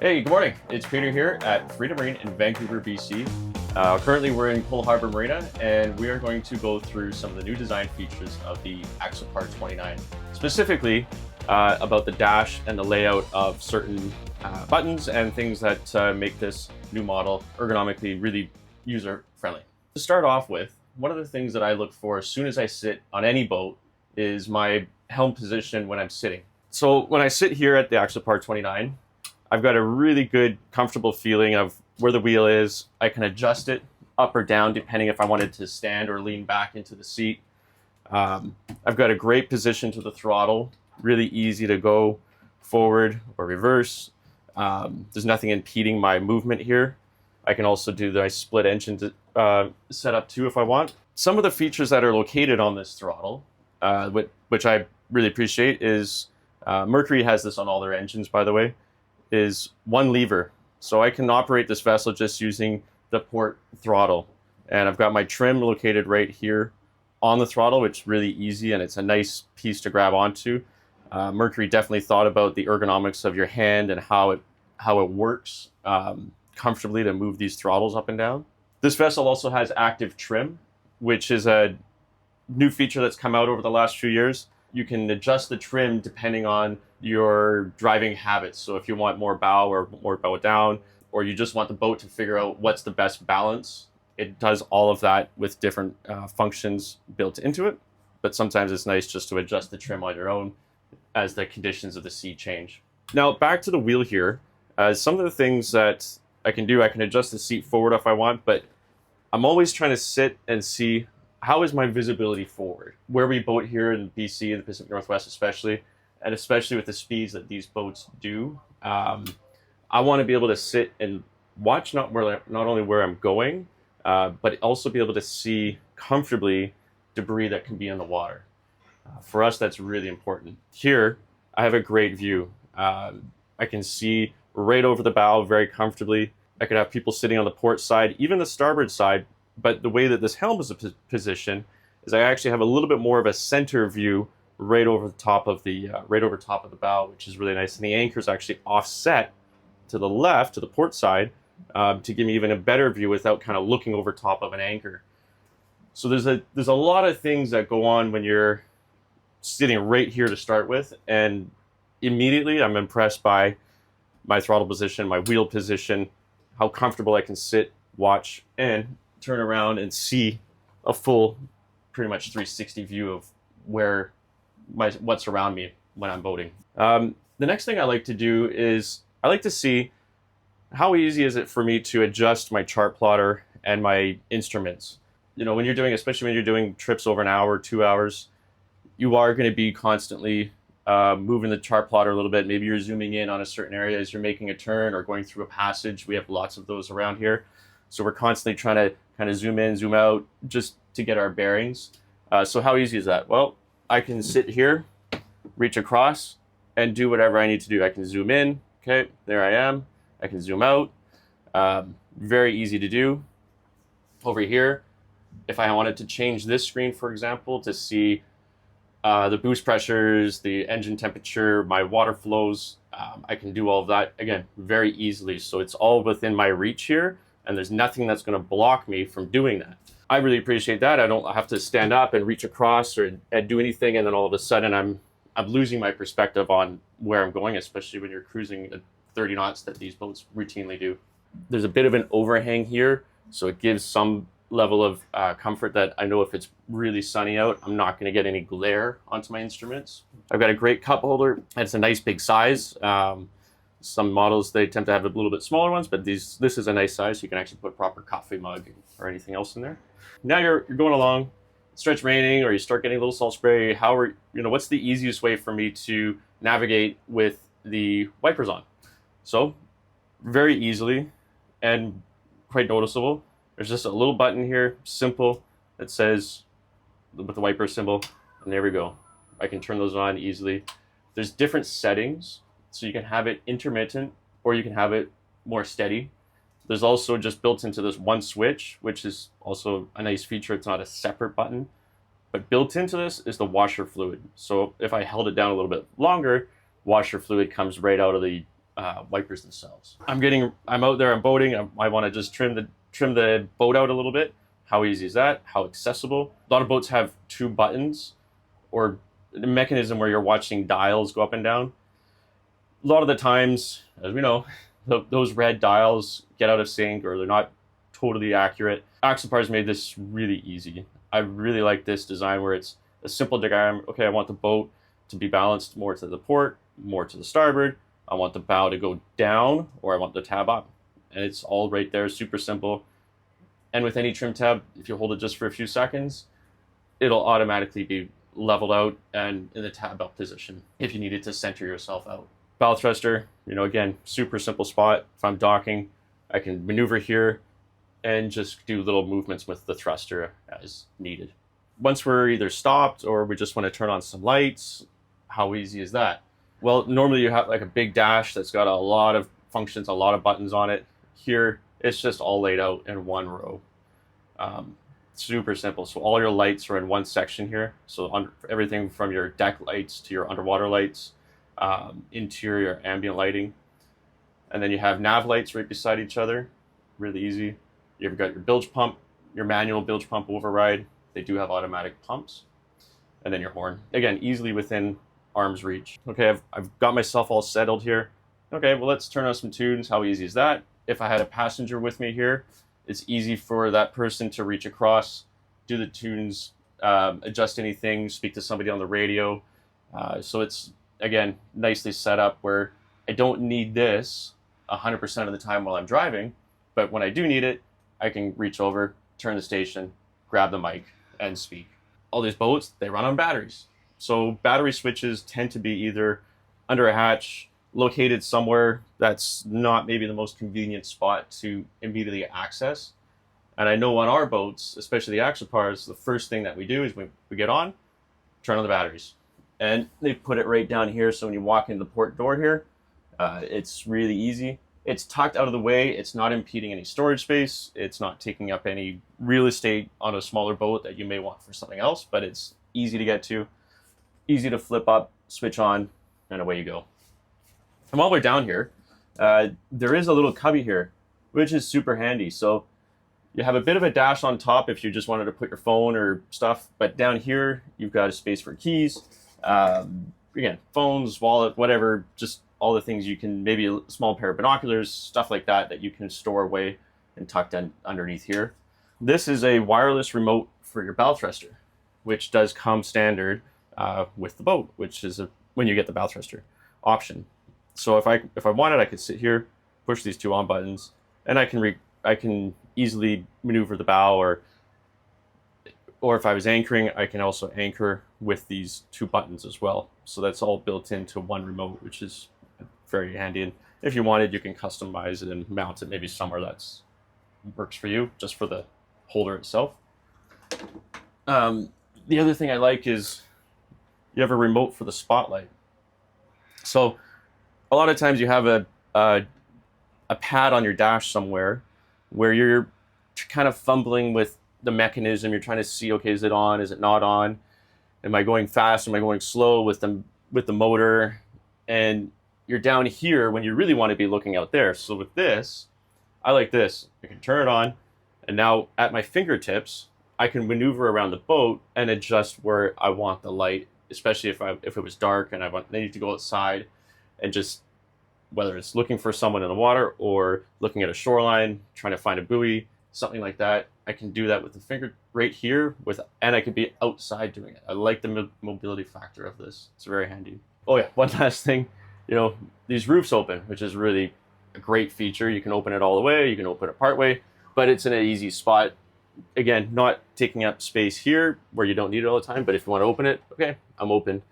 Hey, good morning. It's Peter here at Freedom Marine in Vancouver, BC. Currently, we're in Coal Harbour Marina, and we are going to go through some of the new design features of the Axopar 29, specifically about the dash and the layout of certain buttons and things that make this new model ergonomically really user-friendly. To start off with, one of the things that I look for as soon as I sit on any boat is my helm position when I'm sitting. So when I sit here at the Axopar 29, I've got a really good, comfortable feeling of where the wheel is. I can adjust it up or down depending if I wanted to stand or lean back into the seat. I've got a great position to the throttle, really easy to go forward or reverse. There's nothing impeding my movement here. I can also do the split engine setup too if I want. Some of the features that are located on this throttle, which I really appreciate, is Mercury has this on all their engines, by the way, is one lever. So I can operate this vessel just using the port throttle. And I've got my trim located right here on the throttle, which is really easy and it's a nice piece to grab onto. Mercury definitely thought about the ergonomics of your hand and how it works comfortably to move these throttles up and down. This vessel also has active trim, which is a new feature that's come out over the last few years. You can adjust the trim depending on your driving habits. So if you want more bow or more bow down, or you just want the boat to figure out what's the best balance, it does all of that with different functions built into it. But sometimes it's nice just to adjust the trim on your own as the conditions of the sea change. Now back to the wheel here. Some of the things that I can do, I can adjust the seat forward if I want, but I'm always trying to sit and see how is my visibility forward. Where we boat here in BC, in the Pacific Northwest especially, and especially with the speeds that these boats do, I want to be able to sit and watch not only where I'm going, but also be able to see comfortably debris that can be in the water. For us, that's really important. Here, I have a great view. I can see right over the bow very comfortably. I could have people sitting on the port side, even the starboard side, but the way that this helm is positioned is I actually have a little bit more of a center view right over the top of the bow, which is really nice. And the anchor is actually offset to the left, to the port side, to give me even a better view without kind of looking over top of an anchor. So there's a lot of things that go on when you're sitting right here to start with, and immediately I'm impressed by my throttle position, my wheel position, how comfortable I can sit, watch, and turn around and see a full, pretty much 360 view of what's around me when I'm boating. The next thing I like to do is I like to see how easy is it for me to adjust my chart plotter and my instruments. You know, especially when you're doing trips over an hour, 2 hours, you are going to be constantly moving the chart plotter a little bit. Maybe you're zooming in on a certain area as you're making a turn or going through a passage. We have lots of those around here. So we're constantly trying to kind of zoom in, zoom out, just to get our bearings. So how easy is that? Well, I can sit here, reach across, and do whatever I need to do. I can zoom in. Okay, there I am. I can zoom out. Very easy to do. Over here, if I wanted to change this screen, for example, to see the boost pressures, the engine temperature, my water flows, I can do all of that, again, very easily. So it's all within my reach here, and there's nothing that's going to block me from doing that. I really appreciate that. I don't have to stand up and reach across or do anything, and then all of a sudden I'm losing my perspective on where I'm going, especially when you're cruising at 30 knots that these boats routinely do. There's a bit of an overhang here, so it gives some level of comfort that I know if it's really sunny out, I'm not going to get any glare onto my instruments. I've got a great cup holder. It's a nice big size. Some models, they tend to have a little bit smaller ones, but this is a nice size, so you can actually put a proper coffee mug or anything else in there. Now you're going along, it starts raining, or you start getting a little salt spray. What's the easiest way for me to navigate with the wipers on? So very easily and quite noticeable, there's just a little button here, simple, that says with the wiper symbol, and there we go. I can turn those on easily. There's different settings, so you can have it intermittent or you can have it more steady. There's also just built into this one switch, which is also a nice feature. It's not a separate button, but built into this is the washer fluid. So if I held it down a little bit longer, washer fluid comes right out of the wipers themselves. I'm out there, I'm boating, I want to just trim the boat out a little bit. How easy is that? How accessible? A lot of boats have 2 buttons or a mechanism where you're watching dials go up and down. A lot of the times, as we know, those red dials get out of sync or they're not totally accurate. Axopar's made this really easy. I really like this design where it's a simple diagram. Okay, I want the boat to be balanced more to the port, more to the starboard. I want the bow to go down, or I want the tab up. And it's all right there, super simple. And with any trim tab, if you hold it just for a few seconds, it'll automatically be leveled out and in the tab up position if you needed to center yourself out. Bow thruster, again, super simple spot. If I'm docking, I can maneuver here and just do little movements with the thruster as needed. Once we're either stopped or we just want to turn on some lights, how easy is that? Well, normally you have like a big dash that's got a lot of functions, a lot of buttons on it. Here, it's just all laid out in one row. Super simple. So all your lights are in one section here. So everything from your deck lights to your underwater lights, interior ambient lighting. And then you have nav lights right beside each other. Really easy. You've got your bilge pump, your manual bilge pump override. They do have automatic pumps. And then your horn. Again, easily within arm's reach. Okay, I've got myself all settled here. Okay, well, let's turn on some tunes. How easy is that? If I had a passenger with me here, it's easy for that person to reach across, do the tunes, adjust anything, speak to somebody on the radio. So it's, again, nicely set up where I don't need this 100% of the time while I'm driving, but when I do need it, I can reach over, turn the station, grab the mic, and speak. All these boats, they run on batteries. So battery switches tend to be either under a hatch, located somewhere that's not maybe the most convenient spot to immediately access. And I know on our boats, especially the Axopars, the first thing that we do is we get on, turn on the batteries. And they put it right down here, so when you walk in the port door here, it's really easy. It's tucked out of the way. It's not impeding any storage space. It's not taking up any real estate on a smaller boat that you may want for something else, but it's easy to get to, easy to flip up, switch on, and away you go. And while we're down here, there is a little cubby here, which is super handy. So you have a bit of a dash on top if you just wanted to put your phone or stuff, but down here, you've got a space for keys, again, phones, wallet, whatever, just all the things you can, maybe a small pair of binoculars, stuff like that you can store away and tucked in underneath here. This is a wireless remote for your bow thruster, which does come standard with the boat, which is when you get the bow thruster option. So if I wanted, I could sit here, push these 2 on buttons, and I can easily maneuver the bow, or if I was anchoring, I can also anchor with these 2 buttons as well. So that's all built into one remote, which is very handy. And if you wanted, you can customize it and mount it maybe somewhere that's works for you, just for the holder itself. The other thing I like is you have a remote for the spotlight. So a lot of times you have a pad on your dash somewhere where you're kind of fumbling with the mechanism. You're trying to see, okay, is it on? Is it not on? Am I going fast? Am I going slow with the motor? And you're down here when you really want to be looking out there. So with this, I like this. I can turn it on, and now at my fingertips, I can maneuver around the boat and adjust where I want the light, especially if it was dark and I need to go outside and just, whether it's looking for someone in the water or looking at a shoreline, trying to find a buoy, something like that, I can do that with the finger right here, and I could be outside doing it. I like the mobility factor of this. It's very handy. Oh yeah, one last thing, these roofs open, which is really a great feature. You can open it all the way, you can open it part way, but it's in an easy spot. Again, not taking up space here where you don't need it all the time, but if you want to open it, okay, I'm open.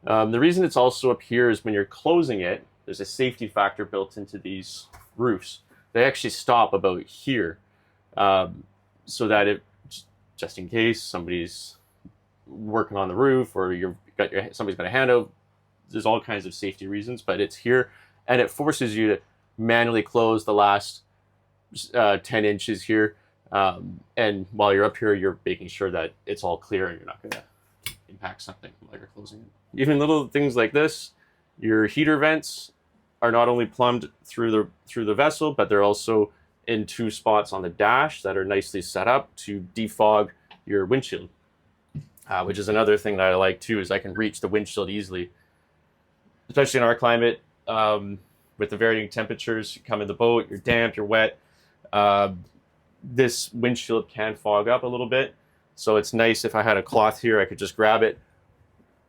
The reason it's also up here is when you're closing it, there's a safety factor built into these roofs. They actually stop about here, so that just in case somebody's working on the roof or somebody's got a hand out, there's all kinds of safety reasons, but it's here, and it forces you to manually close the last 10 inches here. And while you're up here, you're making sure that it's all clear and you're not going to impact something while you're closing it. Even little things like this, your heater vents, are not only plumbed through the vessel, but they're also in 2 spots on the dash that are nicely set up to defog your windshield, which is another thing that I like too, is I can reach the windshield easily, especially in our climate. With the varying temperatures, you come in the boat, you're damp, you're wet. This windshield can fog up a little bit. So it's nice if I had a cloth here, I could just grab it,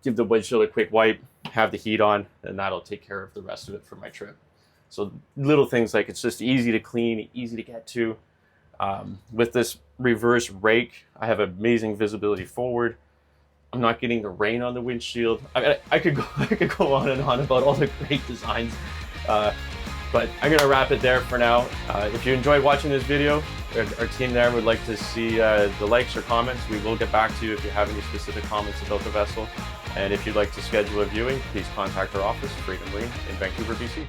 give the windshield a quick wipe, have the heat on, and that'll take care of the rest of it for my trip. So little things like it's just easy to clean, easy to get to. With this reverse rake, I have amazing visibility forward. I'm not getting the rain on the windshield. I could go on and on about all the great designs, but I'm gonna wrap it there for now. If you enjoyed watching this video, our team there would like to see the likes or comments. We will get back to you if you have any specific comments about the vessel. And if you'd like to schedule a viewing, please contact our office, Freedom Marine in Vancouver, BC.